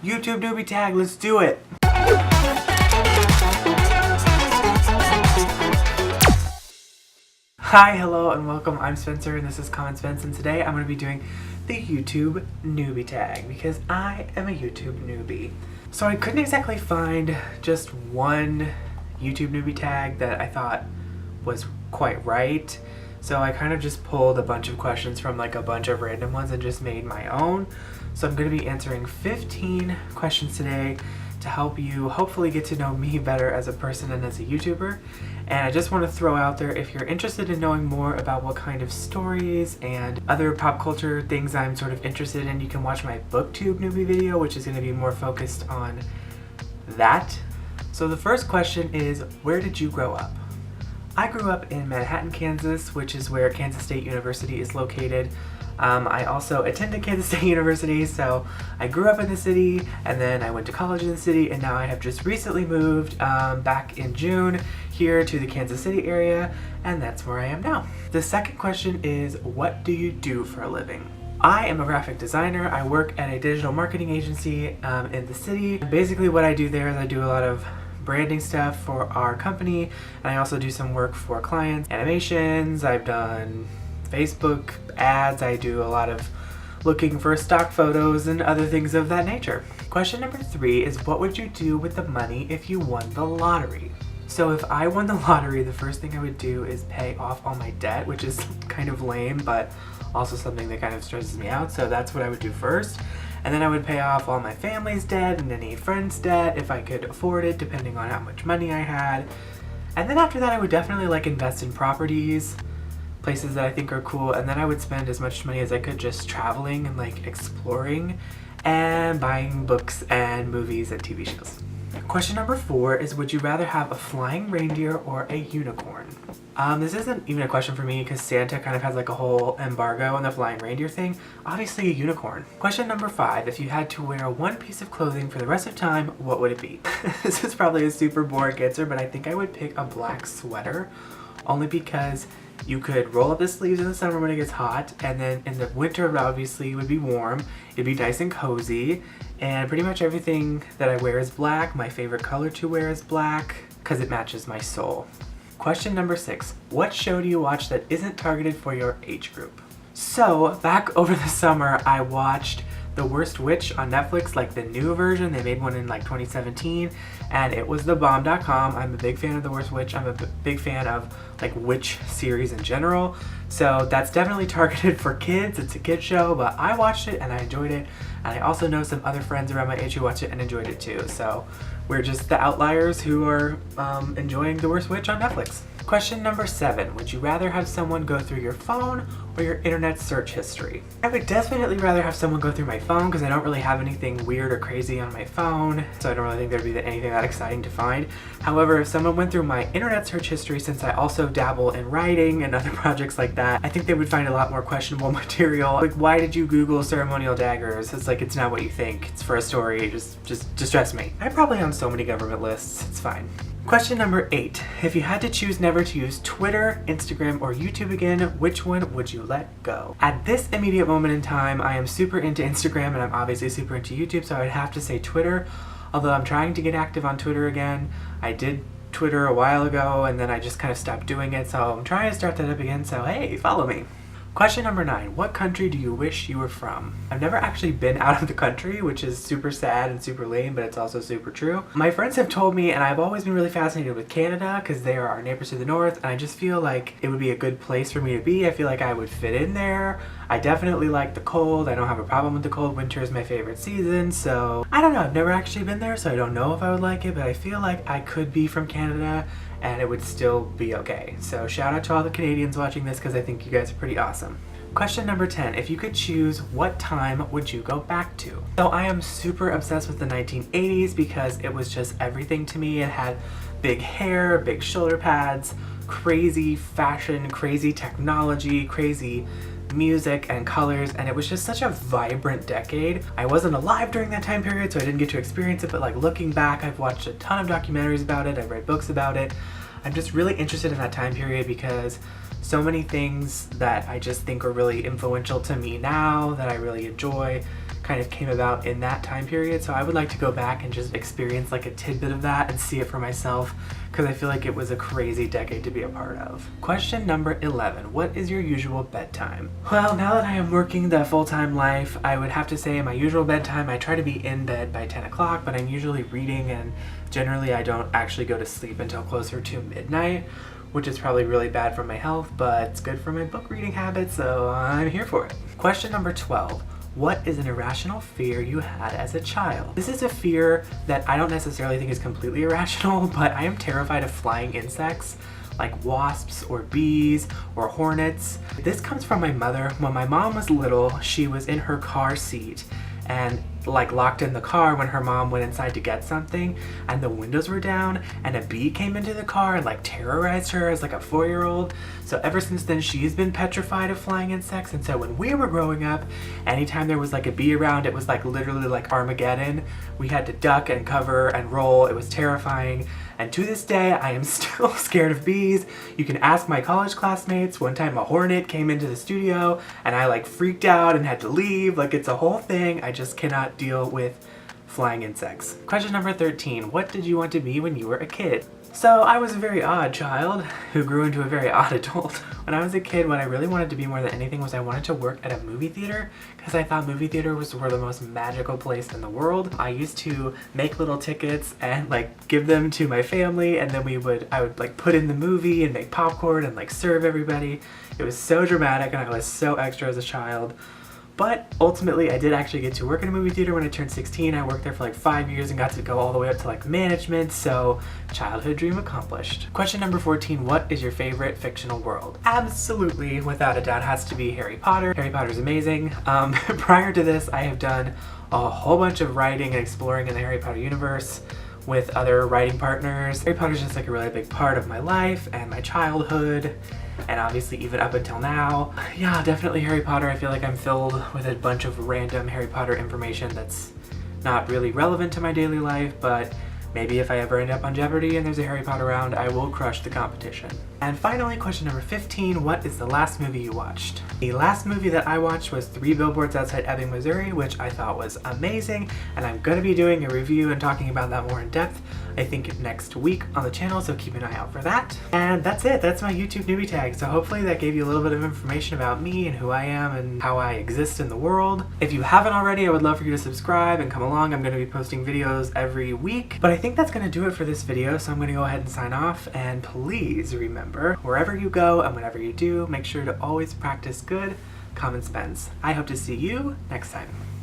YouTube Newbie Tag, let's do it! Hi, hello, and welcome. I'm Spencer, and this is Common Spence, and today I'm going to be doing the YouTube Newbie Tag, because I am a YouTube newbie. So I couldn't exactly find just one YouTube Newbie Tag that I thought was quite right, so I kind of just pulled a bunch of questions from like a bunch of random ones and just made my own. So I'm going to be answering 15 questions today to help you hopefully get to know me better as a person and as a YouTuber. And I just want to throw out there, if you're interested in knowing more about what kind of stories and other pop culture things I'm sort of interested in, you can watch my BookTube newbie video, which is going to be more focused on that. So the first question is, where did you grow up? I grew up in Manhattan, Kansas, which is where Kansas State University is located. I also attended Kansas State University, so I grew up in the city, and then I went to college in the city, and now I have just recently moved back in June here to the Kansas City area, and that's where I am now. The second question is, what do you do for a living? I am a graphic designer. I work at a digital marketing agency in the city. Basically what I do there is I do a lot of branding stuff for our company, and I also do some work for clients, animations. I've done Facebook ads. I do a lot of looking for stock photos and other things of that nature. Question number 3 is, what would you do with the money if you won the lottery? So if I won the lottery, the first thing I would do is pay off all my debt, which is kind of lame, but also something that kind of stresses me out. So that's what I would do first. And then I would pay off all my family's debt and any friends' debt if I could afford it, depending on how much money I had. And then after that, I would definitely like invest in properties, places that I think are cool, and then I would spend as much money as I could just traveling and like exploring and buying books and movies and TV shows. Question number 4 is, would you rather have a flying reindeer or a unicorn? This isn't even a question for me because Santa kind of has like a whole embargo on the flying reindeer thing. Obviously a unicorn. Question number 5, if you had to wear one piece of clothing for the rest of time, what would it be? This is probably a super boring answer, but I think I would pick a black sweater, only because you could roll up the sleeves in the summer when it gets hot, and then in the winter it obviously would be warm. It'd be nice and cozy, and pretty much everything that I wear is black. My favorite color to wear is black because it matches my soul. Question number 6, what show do you watch that isn't targeted for your age group? So back over the summer I watched The Worst Witch on Netflix, like the new version. They made one in like 2017, and it was thebomb.com. I'm a big fan of The Worst Witch. I'm a big fan of like witch series in general. So that's definitely targeted for kids. It's a kid show, but I watched it and I enjoyed it. And I also know some other friends around my age who watched it and enjoyed it too. So we're just the outliers who are enjoying The Worst Witch on Netflix. Question number 7, would you rather have someone go through your phone or your internet search history? I would definitely rather have someone go through my phone because I don't really have anything weird or crazy on my phone, so I don't really think there'd be anything that exciting to find. However, if someone went through my internet search history, since I also dabble in writing and other projects like that, I think they would find a lot more questionable material. Like, why did you Google ceremonial daggers? It's like, it's not what you think. It's for a story. Just distress me. I'm probably on so many government lists. It's fine. Question number 8. If you had to choose never to use Twitter, Instagram, or YouTube again, which one would you let go? At this immediate moment in time, I am super into Instagram and I'm obviously super into YouTube, so I'd have to say Twitter. Although I'm trying to get active on Twitter again. I did Twitter a while ago and then I just kind of stopped doing it, so I'm trying to start that up again, so hey, follow me. Question number 9, what country do you wish you were from? I've never actually been out of the country, which is super sad and super lame, but it's also super true. My friends have told me, and I've always been really fascinated with Canada because they are our neighbors to the north, and I just feel like it would be a good place for me to be. I feel like I would fit in there. I definitely like the cold. I don't have a problem with the cold. Winter is my favorite season, so I don't know. I've never actually been there, so I don't know if I would like it, but I feel like I could be from Canada and it would still be okay. So shout out to all the Canadians watching this because I think you guys are pretty awesome. Question number 10, if you could choose, what time would you go back to? So I am super obsessed with the 1980s because it was just everything to me. It had big hair, big shoulder pads, crazy fashion, crazy technology, crazy music and colors, and it was just such a vibrant decade. I wasn't alive during that time period, so I didn't get to experience it, but like looking back, I've watched a ton of documentaries about it, I've read books about it. I'm just really interested in that time period because so many things that I just think are really influential to me now that I really enjoy kind of came about in that time period. So I would like to go back and just experience like a tidbit of that and see it for myself, because I feel like it was a crazy decade to be a part of. Question number 11. What is your usual bedtime? Well, now that I am working the full-time life, I would have to say my usual bedtime, I try to be in bed by 10 o'clock, but I'm usually reading, and generally I don't actually go to sleep until closer to midnight, which is probably really bad for my health, but it's good for my book reading habits, so I'm here for it. Question number 12. What is an irrational fear you had as a child? This is a fear that I don't necessarily think is completely irrational, but I am terrified of flying insects like wasps or bees or hornets. This comes from my mother. When my mom was little, she was in her car seat and like locked in the car when her mom went inside to get something, and the windows were down and a bee came into the car and like terrorized her as like a 4-year-old. So ever since then she's been petrified of flying insects, and so when we were growing up, anytime there was like a bee around, it was like literally like Armageddon. We had to duck and cover and roll. It was terrifying. And to this day, I am still scared of bees. You can ask my college classmates. One time a hornet came into the studio and I like freaked out and had to leave. Like, it's a whole thing. I just cannot deal with flying insects. Question number 13. What did you want to be when you were a kid? So I was a very odd child who grew into a very odd adult. When I was a kid, what I really wanted to be more than anything was I wanted to work at a movie theater, because I thought movie theaters were the most magical place in the world. I used to make little tickets and like give them to my family, and then I would like put in the movie and make popcorn and like serve everybody. It was so dramatic and I was so extra as a child. But ultimately, I did actually get to work in a movie theater when I turned 16. I worked there for like 5 years and got to go all the way up to like management, so childhood dream accomplished. Question number 14, what is your favorite fictional world? Absolutely, without a doubt, has to be Harry Potter. Harry Potter's amazing. Prior to this, I have done a whole bunch of writing and exploring in the Harry Potter universe with other writing partners. Harry Potter's just like a really big part of my life and my childhood, and obviously even up until now. Yeah, definitely Harry Potter. I feel like I'm filled with a bunch of random Harry Potter information that's not really relevant to my daily life, but maybe if I ever end up on Jeopardy and there's a Harry Potter round, I will crush the competition. And finally, question number 15, what is the last movie you watched? The last movie that I watched was 3 Billboards Outside Ebbing, Missouri, which I thought was amazing, and I'm going to be doing a review and talking about that more in depth, I think next week on the channel, so keep an eye out for that. And that's it, that's my YouTube newbie tag, so hopefully that gave you a little bit of information about me and who I am and how I exist in the world. If you haven't already, I would love for you to subscribe and come along. I'm going to be posting videos every week, but I think that's going to do it for this video, so I'm going to go ahead and sign off, and please remember, wherever you go and whatever you do, make sure to always practice good common sense. I hope to see you next time.